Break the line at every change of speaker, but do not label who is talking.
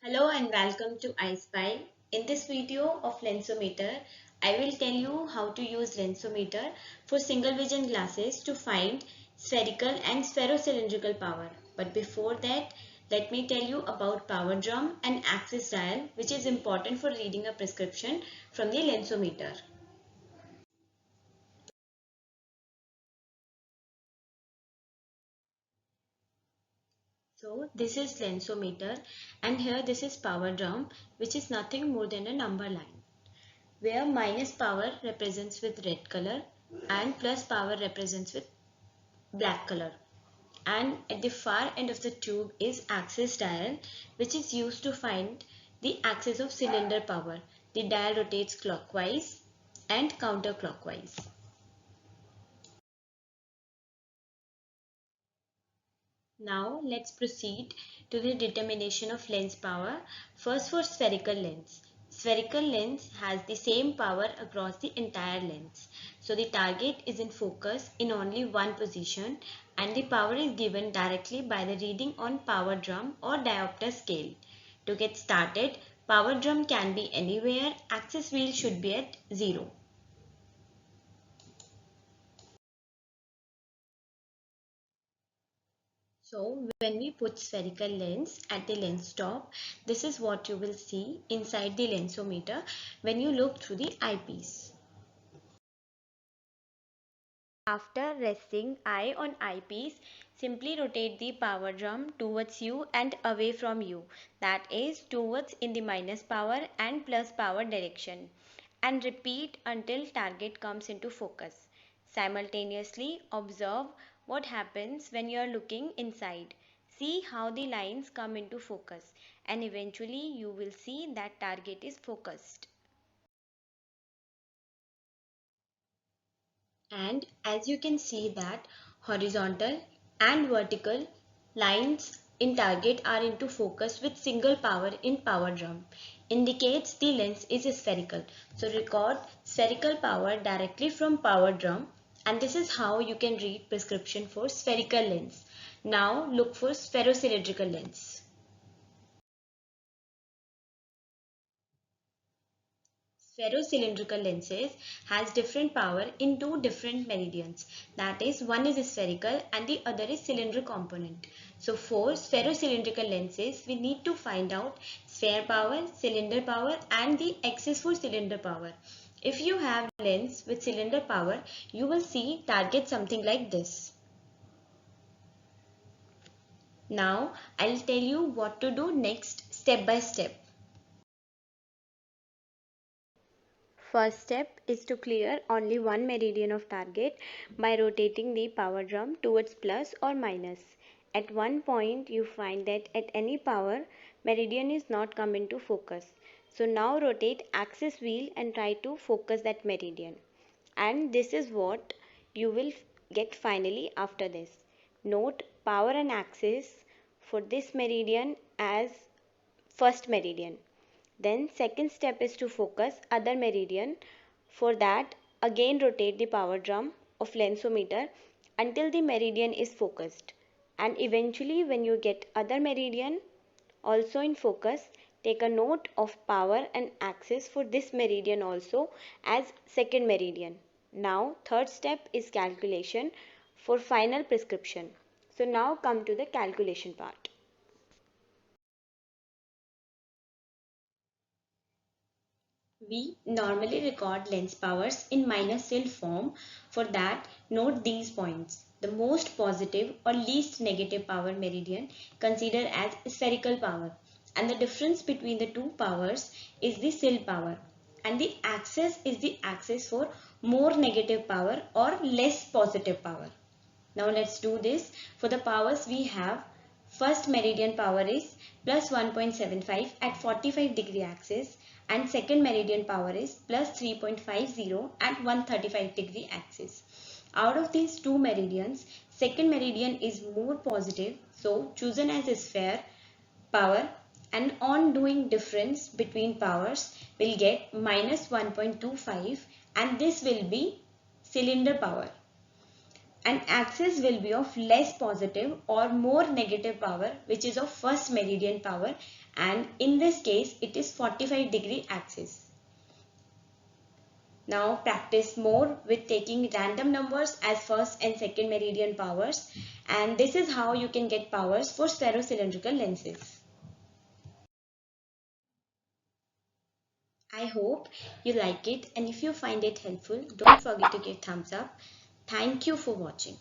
Hello and welcome to iSpy. In this video of LENSOMETER, I will tell you how to use LENSOMETER for single vision glasses to find spherical and sphero-cylindrical power. But before that, let me tell you about power drum and axis dial, which is important for reading a prescription from the LENSOMETER. So this is LENSOMETER and here this is power drum, which is nothing more than a number line, where minus power represents with red color and plus power represents with black color. And at the far end of the tube is axis dial, which is used to find the axis of cylinder power. The dial rotates clockwise and counterclockwise. Now let's proceed to the determination of lens power. First, for spherical lens. Spherical lens has the same power across the entire lens. So the target is in focus in only one position and the power is given directly by the reading on power drum or diopter scale. To get started, power drum can be anywhere. Axis wheel should be at 0. So when we put spherical lens at the lens stop, this is what you will see inside the lensometer when you look through the eyepiece. After resting eye on eyepiece, simply rotate the power drum towards you and away from you, that is towards in the minus power and plus power direction, and repeat until target comes into focus. Simultaneously observe what happens when you are looking inside. See how the lines come into focus and eventually you will see that target is focused. And as you can see that horizontal and vertical lines in target are into focus with single power in power drum indicates the lens is spherical. So record spherical power directly from power drum, and this is how you can read prescription for spherical lens. Now look for sphero-cylindrical lens. Sphero-cylindrical lenses has different power in two different meridians. That is, one is spherical and the other is cylinder component. So for sphero-cylindrical lenses, we need to find out sphere power, cylinder power and the axis for cylinder power. If you have lens with cylinder power, you will see target something like this. Now I'll tell you what to do next step by step. First step is to clear only one meridian of target by rotating the power drum towards plus or minus. At one point you find that at any power meridian is not come into focus. So now rotate axis wheel and try to focus that meridian. And this is what you will get finally after this. Note power and axis for this meridian as first meridian. Then second step is to focus other meridian. For that again rotate the power drum of lensometer until the meridian is focused, and eventually when you get other meridian also in focus, take a note of power and axis for this meridian also as second meridian. Now third step is calculation for final prescription. So now come to the calculation part. We normally record lens powers in minus cell form. For that, note these points. The most positive or least negative power meridian considered as spherical power, and the difference between the two powers is the cell power, and the axis is the axis for more negative power or less positive power. Now let's do this. For the powers we have, first meridian power is plus 1.75 at 45 degree axis, and second meridian power is plus 3.50 at 135 degree axis. Out of these two meridians, second meridian is more positive, so chosen as a sphere power, and on doing difference between powers will get minus 1.25, and this will be cylinder power. An axis will be of less positive or more negative power, which is of first meridian power, and in this case it is 45-degree axis. Now practice more with taking random numbers as first and second meridian powers, and this is how you can get powers for sphero-cylindrical lenses. I hope you like it, and if you find it helpful, don't forget to give thumbs up. Thank you for watching.